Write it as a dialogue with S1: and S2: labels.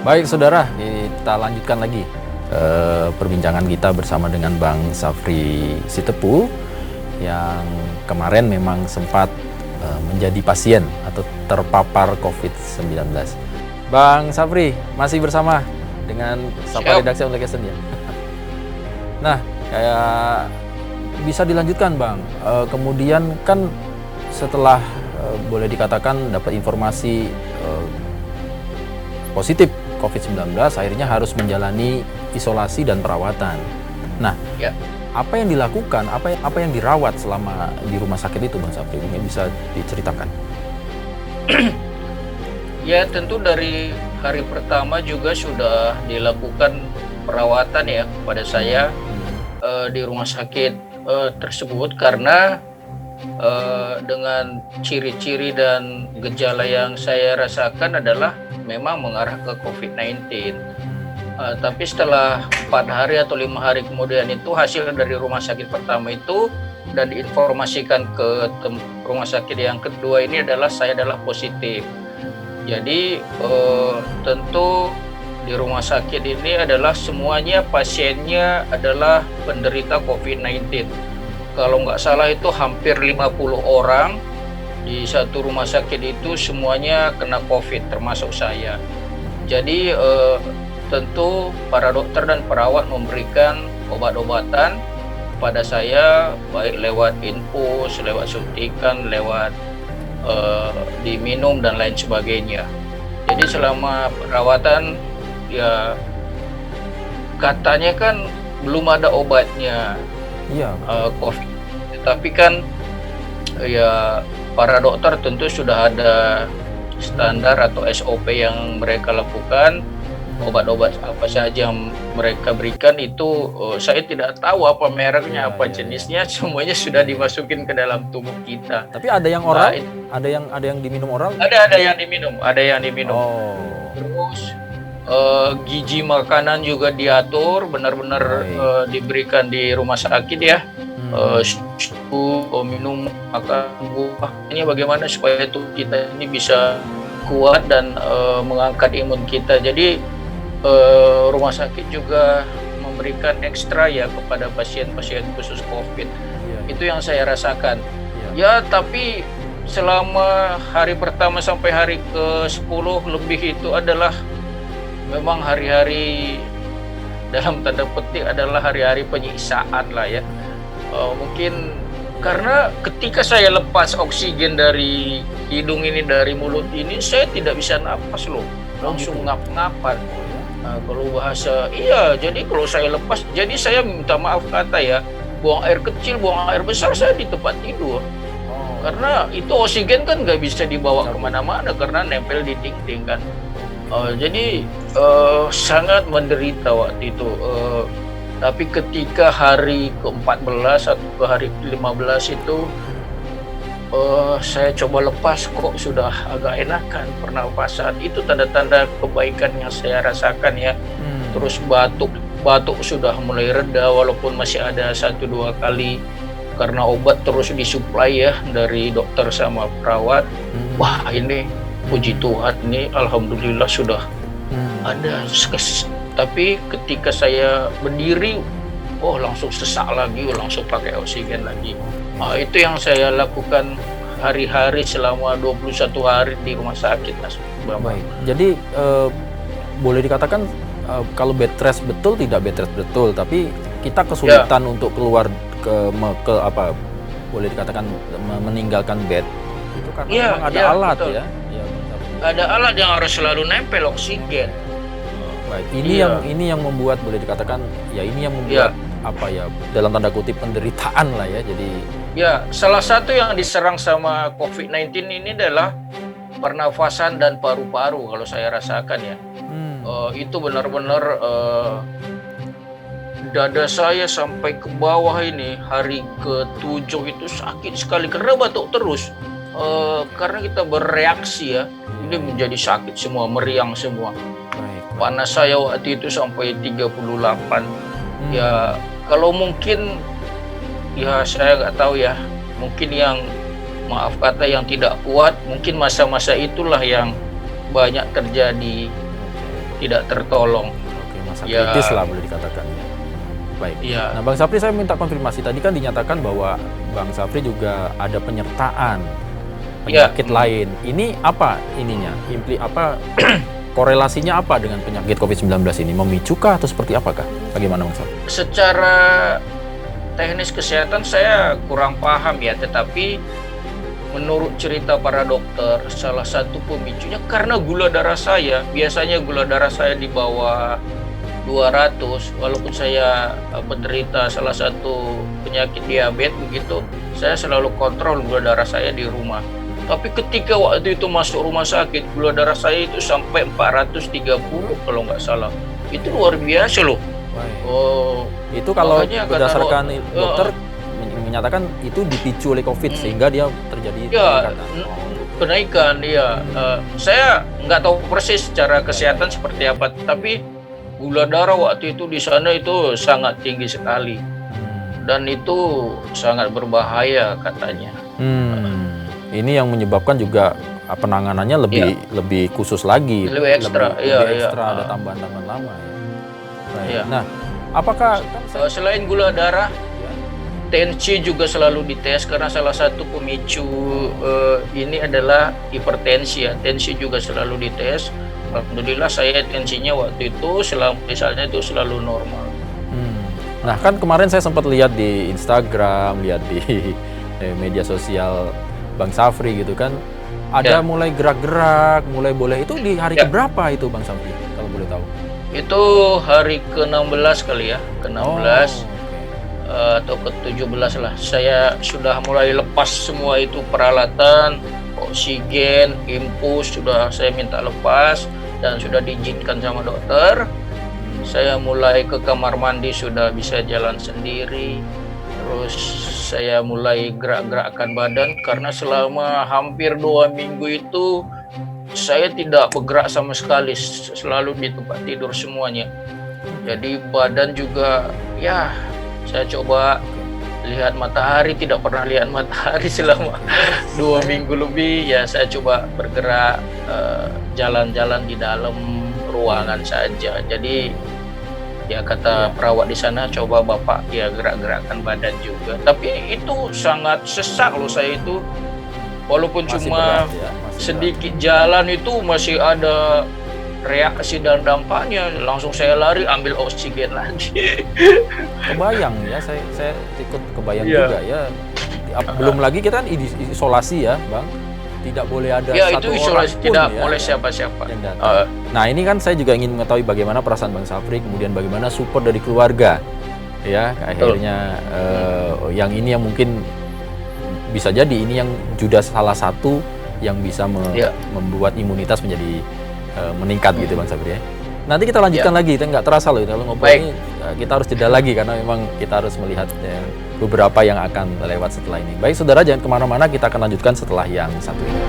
S1: Baik saudara, kita lanjutkan lagi perbincangan kita bersama dengan Bang Safri Sitepu yang kemarin memang sempat menjadi pasien atau terpapar COVID-19. Bang Safri masih bersama dengan Sapa Redaksi Online Lesson ya. Nah, kayak bisa dilanjutkan Bang. Kemudian kan setelah boleh dikatakan dapat informasi positif COVID-19, akhirnya harus menjalani isolasi dan perawatan. Nah, apa yang dilakukan, apa yang dirawat selama di rumah sakit itu, Bang Safri? Ini bisa diceritakan?
S2: Ya, tentu dari hari pertama juga sudah dilakukan perawatan ya pada saya di rumah sakit tersebut karena dengan ciri-ciri dan gejala yang saya rasakan adalah memang mengarah ke COVID-19. Tapi setelah 4 hari atau 5 hari kemudian itu hasil dari rumah sakit pertama itu dan diinformasikan ke rumah sakit yang kedua ini saya adalah positif. Jadi tentu di rumah sakit ini adalah semuanya pasiennya adalah penderita COVID-19. Kalau nggak salah itu hampir 50 orang di satu rumah sakit itu semuanya kena COVID termasuk saya. Jadi tentu para dokter dan perawat memberikan obat-obatan pada saya baik lewat infus, lewat suntikan, lewat diminum dan lain sebagainya. Jadi selama perawatan ya katanya kan belum ada obatnya COVID. Tapi kan ya para dokter tentu sudah ada standar atau SOP yang mereka lakukan. Obat-obat apa saja yang mereka berikan itu saya tidak tahu apa mereknya, apa jenisnya, semuanya sudah dimasukin ke dalam tubuh kita.
S1: Tapi ada yang oral, ada yang diminum oral?
S2: Ada yang diminum,
S1: Oh.
S2: Terus gizi makanan juga diatur, benar-benar diberikan di rumah sakit ya. Minum, makan buah, ini bagaimana supaya tubuh kita ini bisa kuat dan mengangkat imun kita. Jadi rumah sakit juga memberikan ekstra ya kepada pasien-pasien khusus COVID. Itu yang saya rasakan. Ya, tapi selama hari pertama sampai hari ke-10 lebih itu adalah memang hari-hari dalam tanda petik adalah hari-hari penyiksaan lah ya. Mungkin karena ketika saya lepas oksigen dari hidung ini, dari mulut ini, saya tidak bisa napas loh, langsung ngap-ngapan. Kalau bahasa jadi kalau saya lepas, jadi saya minta maaf kata ya, buang air kecil, buang air besar saya di tempat tidur. Karena itu oksigen kan nggak bisa dibawa kemana-mana karena nempel di dinding kan. Jadi sangat menderita waktu itu. Tapi ketika hari ke-14 atau ke hari ke-15 itu saya coba lepas, kok sudah agak enakan pernapasan. Itu tanda-tanda kebaikan yang saya rasakan ya. Terus batuk sudah mulai reda walaupun masih ada 1-2 kali karena obat terus disuplai ya dari dokter sama perawat. Wah, ini puji Tuhan nih, alhamdulillah sudah ada. Tapi ketika saya berdiri, langsung sesak lagi, langsung pakai oksigen lagi. Itu yang saya lakukan hari-hari selama 21 hari di rumah sakit, Mas.
S1: Baik. Jadi boleh dikatakan kalau bed rest betul, tidak bed rest betul, tapi kita kesulitan untuk keluar ke apa boleh dikatakan meninggalkan bed itu karena memang ada alat betul.
S2: Ada alat yang harus selalu nempel oksigen.
S1: Baik, ini yang membuat boleh dikatakan ini yang membuat apa ya dalam tanda kutip penderitaan lah ya. Jadi
S2: salah satu yang diserang sama COVID-19 ini adalah pernafasan dan paru-paru kalau saya rasakan ya. Itu benar-benar dada saya sampai ke bawah ini hari ke-7 itu sakit sekali karena batuk terus. Karena kita bereaksi ya, ini menjadi sakit semua, meriang semua. Panas saya waktu itu sampai 38. Ya kalau mungkin ya saya nggak tahu ya, mungkin yang maaf kata yang tidak kuat, mungkin masa-masa itulah yang banyak terjadi tidak tertolong.
S1: Oke, masa
S2: Ya.
S1: kritis lah boleh dikatakan. Baik.
S2: Ya.
S1: Nah, Bang Safri, saya minta konfirmasi. Tadi kan dinyatakan bahwa Bang Safri juga ada penyertaan penyakit lain. Ini apa ininya? Korelasinya apa dengan penyakit COVID-19 ini? Memicukah atau seperti apakah? Bagaimana Bang Safri?
S2: Secara teknis kesehatan saya kurang paham ya, tetapi menurut cerita para dokter, salah satu pemicunya karena gula darah saya. Biasanya gula darah saya di bawah 200, walaupun saya penderita salah satu penyakit diabetes begitu, saya selalu kontrol gula darah saya di rumah. Tapi ketika waktu itu masuk rumah sakit, gula darah saya itu sampai 430 kalau nggak salah. Itu luar biasa loh.
S1: Baik.
S2: Oh,
S1: Itu kalau
S2: makanya kata
S1: berdasarkan dokter
S2: eh,
S1: menyatakan itu dipicu oleh COVID sehingga dia terjadi
S2: ya,
S1: peningkatan.
S2: kenaikan ya. Saya nggak tahu persis secara kesehatan seperti apa, tapi gula darah waktu itu di sana itu sangat tinggi sekali dan itu sangat berbahaya katanya.
S1: Ini yang menyebabkan juga penanganannya lebih khusus lagi,
S2: Lebih ekstra,
S1: lebih
S2: iya.
S1: ekstra, ada tambahan-tambahan lama ya. Baik.
S2: Iya.
S1: Nah, apakah
S2: Selain gula darah, tensi juga selalu dites karena salah satu pemicu ini adalah hipertensi ya. Tensi juga selalu dites. Alhamdulillah saya tensinya waktu itu misalnya itu selalu normal.
S1: Nah, kan kemarin saya sempat lihat di Instagram, lihat di media sosial Bang Safri gitu kan, ada mulai gerak-gerak, mulai boleh. Itu di hari keberapa itu Bang Safri kalau boleh tahu?
S2: Itu hari ke-16 kali ya, ke-16 atau ke-17 lah. Saya sudah mulai lepas semua itu peralatan, oksigen, infus sudah saya minta lepas dan sudah diizinkan sama dokter. Saya mulai ke kamar mandi sudah bisa jalan sendiri. Terus saya mulai gerak-gerakkan badan karena selama hampir 2 minggu itu saya tidak bergerak sama sekali, selalu di tempat tidur semuanya. Jadi badan juga ya saya coba lihat matahari, tidak pernah lihat matahari selama 2 minggu lebih. Ya saya coba bergerak, jalan-jalan di dalam ruangan saja. Jadi ya kata perawat di sana, coba Bapak ya gerak-gerakkan badan juga. Tapi itu sangat sesak loh saya itu. Walaupun
S1: Masih
S2: cuma
S1: berat ya, masih
S2: sedikit jalan itu masih ada reaksi dan dampaknya. Langsung saya lari ambil oksigen lagi.
S1: Kebayang ya, saya ikut kebayang juga ya. Belum lagi kita kan isolasi ya, Bang. Tidak boleh ada satu
S2: itu isolasi,
S1: orang pun
S2: tidak
S1: ya,
S2: boleh siapa-siapa.
S1: yang datang. Nah, ini kan saya juga ingin mengetahui bagaimana perasaan Bang Safri, kemudian bagaimana support dari keluarga. Ya, akhirnya yang ini yang mungkin bisa jadi ini yang juga salah satu yang bisa membuat imunitas menjadi meningkat gitu Bang Safri ya. Nanti kita lanjutkan lagi, kita nggak terasa loh kalau ngobrol ini kita harus jeda lagi karena memang kita harus melihat beberapa yang akan lewat setelah ini. Baik saudara, jangan kemana-mana, kita akan lanjutkan setelah yang satu ini.